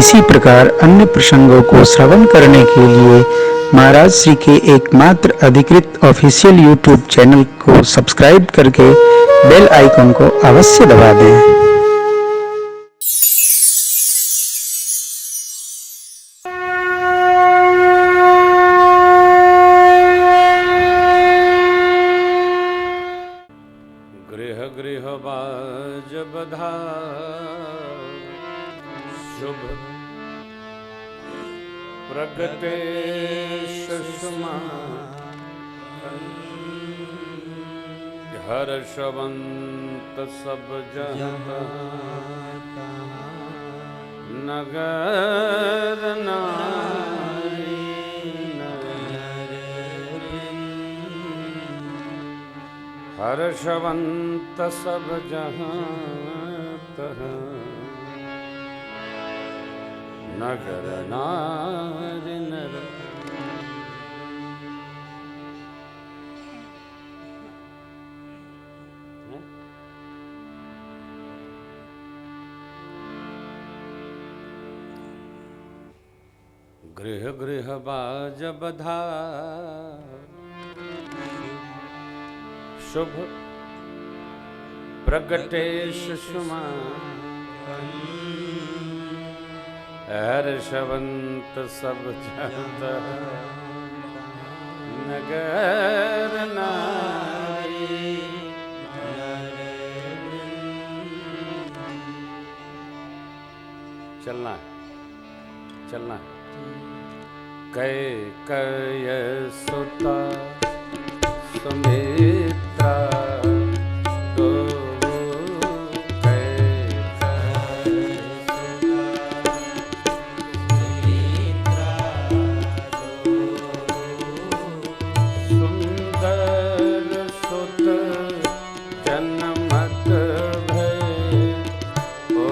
इसी प्रकार अन्य प्रसंगों को श्रवण करने के लिए महाराज श्री के एकमात्र अधिकृत ऑफिशियल यूट्यूब चैनल को सब्सक्राइब करके बेल आइकन को अवश्य दबा दें। गृह गृह बाज बधा शुभ प्रगटे सुषमा हर्षवंत सब जहाँ नगर नारी हर्षवंत सब जहाँ तहाँ नगर नारी नर। गृह गृह बाज बधा शुभ प्रगटे सुषमा हर्षवंत सब जहाँ नगर नारी। चलना चलना। कैकेयी सुता सुमित्रा दो सुंदर सुत जन्मत भय ओ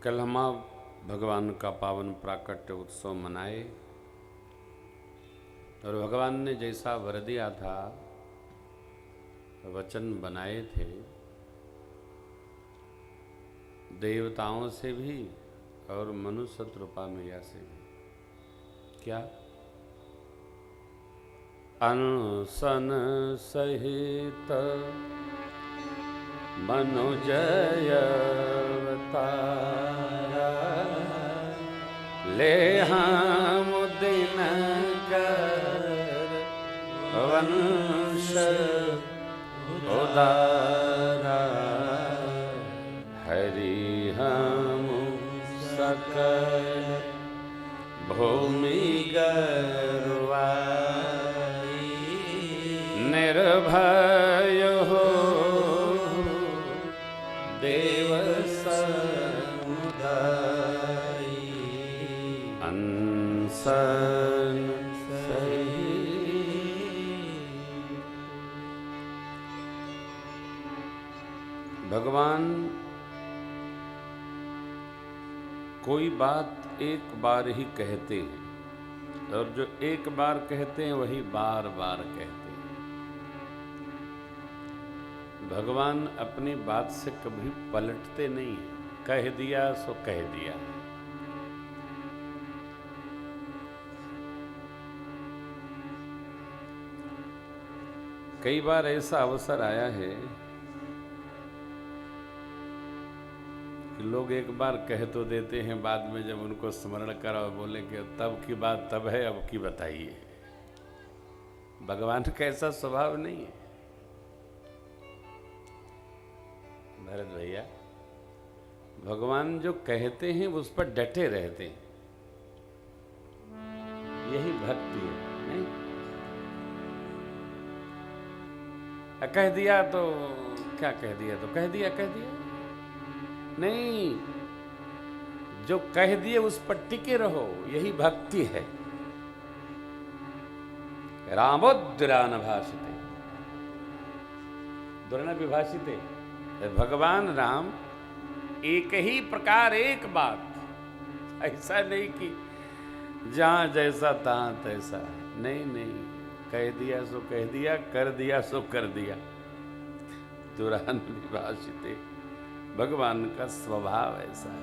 कल हम भगवान का पावन प्राकट्य उत्सव मनाए और भगवान ने जैसा वर दिया था, वचन बनाए थे, देवताओं से भी और मनुष्य रूपा मैया से भी, क्या अनशन सहित मनुजय अवतारा ले हम दिन कर वंश उदारा हरि हम सकल भूमि गर्वाई निर्भय हो देव समुदायी अनशन सही। भगवान कोई बात एक बार ही कहते हैं और जो एक बार कहते हैं वही बार बार कहते हैं। भगवान अपनी बात से कभी पलटते नहीं हैं, कह दिया सो कह दिया। कई बार ऐसा अवसर आया है कि लोग एक बार कह तो देते हैं, बाद में जब उनको स्मरण करो बोले कि तब की बात तब है, अब की बताइए। भगवान का ऐसा स्वभाव नहीं है भरत भैया। भगवान जो कहते हैं उस पर डटे रहते हैं, यही भक्ति है। नहीं कह दिया तो क्या कह दिया, तो कह दिया नहीं, जो कह दिए उस पर टिके रहो, यही भक्ति है। रामोद्रा न भाषते दुर्न विभाषिते। भगवान राम एक ही प्रकार एक बात, ऐसा नहीं कि जहां जैसा तहां तैसा, नहीं, कह दिया सो कह दिया, कर दिया सो कर दिया। दुरान विभाषिते, भगवान का स्वभाव ऐसा है।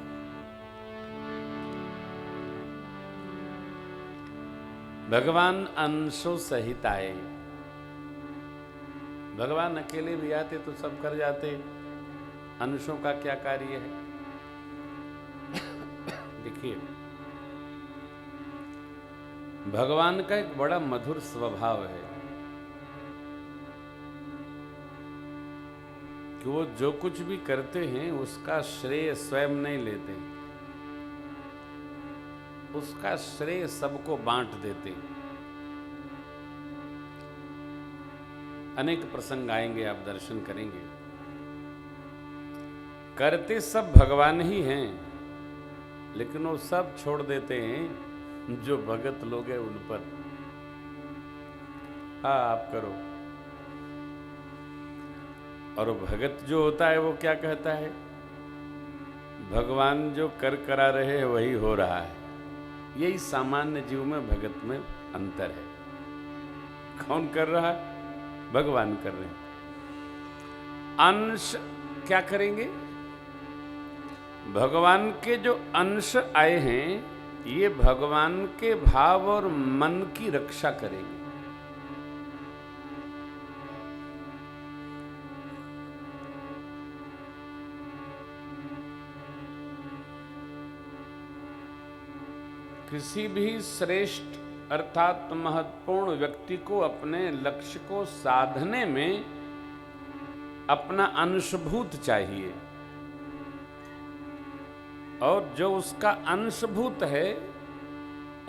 भगवान अंशों सहित आए। भगवान अकेले भी आते तो सब कर जाते, अंशों का क्या कार्य है। देखिए भगवान का एक बड़ा मधुर स्वभाव है कि वो जो कुछ भी करते हैं उसका श्रेय स्वयं नहीं लेते, उसका श्रेय सबको बांट देते। अनेक प्रसंग आएंगे, आप दर्शन करेंगे। करते सब भगवान ही हैं, लेकिन वो सब छोड़ देते हैं जो भगत लोग हैं उन पर। हाँ आप करो। और भगत जो होता है वो क्या कहता है, भगवान जो कर करा रहे हैं वही हो रहा है। यही सामान्य जीव में भगत में अंतर है। कौन कर रहा है, भगवान कर रहे हैं। अंश क्या करेंगे, भगवान के जो अंश आए हैं ये भगवान के भाव और मन की रक्षा करेंगे। किसी भी श्रेष्ठ अर्थात महत्वपूर्ण व्यक्ति को अपने लक्ष्य को साधने में अपना अंशभूत चाहिए, और जो उसका अंशभूत है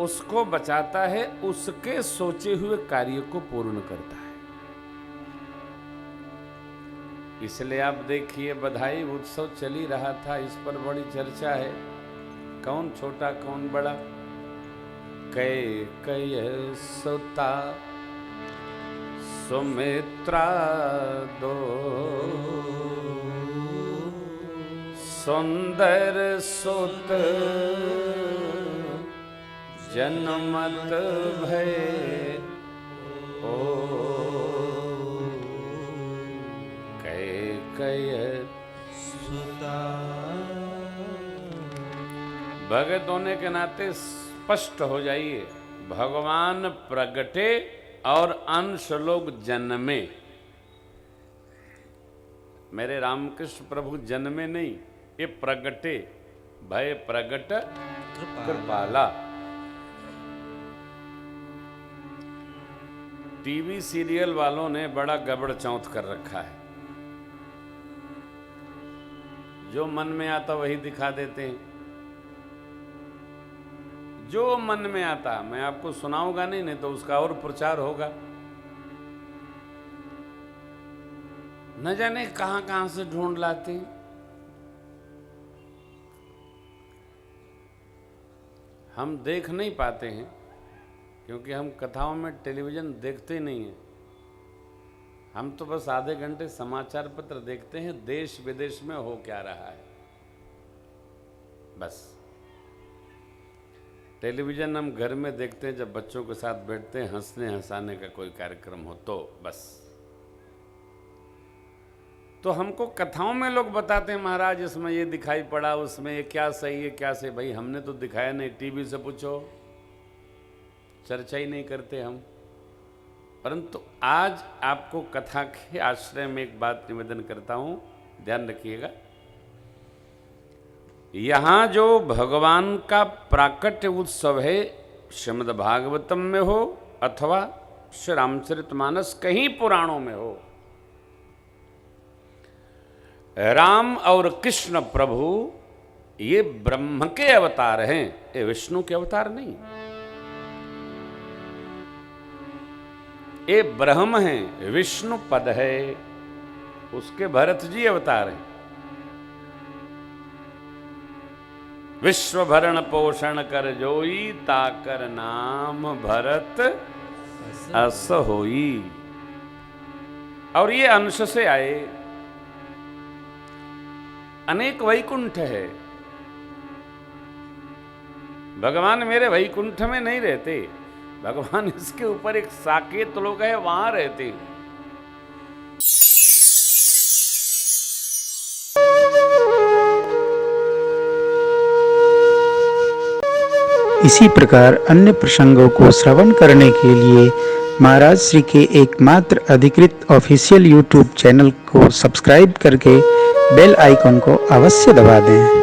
उसको बचाता है, उसके सोचे हुए कार्य को पूर्ण करता है। इसलिए आप देखिए बधाई उत्सव चल ही रहा था, इस पर बड़ी चर्चा है, कौन छोटा कौन बड़ा। कैकेयी सुता सुमित्रा दो, सुंदर सुत जनमत भय ओ, कैकेयी सुता। भगत होने के नाते स्पष्ट हो जाइए, भगवान प्रगटे और अंश लोग जन्मे। मेरे रामकृष्ण प्रभु जन्मे नहीं, ये प्रगटे, भय प्रगट कृपाला। टीवी सीरियल वालों ने बड़ा गबड़ चौथ कर रखा है, जो मन में आता वही दिखा देते हैं, जो मन में आता। मैं आपको सुनाऊंगा नहीं तो उसका और प्रचार होगा। न जाने कहां कहां से ढूंढ लाते हैं। हम देख नहीं पाते हैं क्योंकि हम कथाओं में टेलीविजन देखते नहीं हैं। हम तो बस आधे घंटे समाचार पत्र देखते हैं, देश विदेश में हो क्या रहा है, बस। टेलीविजन हम घर में देखते हैं जब बच्चों के साथ बैठते हैं, हंसने हंसाने का कोई कार्यक्रम हो तो बस। तो हमको कथाओं में लोग बताते हैं, महाराज इसमें ये दिखाई पड़ा, उसमें ये क्या सही है क्या सही। भाई हमने तो दिखाया नहीं, टीवी से पूछो, चर्चा ही नहीं करते हम। परंतु आज आपको कथा के आश्रय में एक बात निवेदन करता हूं, ध्यान रखिएगा। यहां जो भगवान का प्राकट्य उत्सव है, श्रीमद् भागवतम में हो अथवा श्री रामचरितमानस कहीं पुराणों में हो, राम और कृष्ण प्रभु ये ब्रह्म के अवतार हैं, ये विष्णु के अवतार नहीं। ये ब्रह्म हैं, विष्णु पद है, उसके भरत जी अवतार हैं। विश्व भरण पोषण कर जोई, ताकर नाम भरत अस होई। और ये अंश से आए। अनेक वैकुंठ है, भगवान मेरे वैकुंठ में नहीं रहते, भगवान इसके ऊपर एक साकेत लोक है, वहां रहते। इसी प्रकार अन्य प्रसंगों को श्रवण करने के लिए महाराज श्री के एकमात्र अधिकृत ऑफिशियल यूट्यूब चैनल को सब्सक्राइब करके बेल आइकन को अवश्य दबा दें।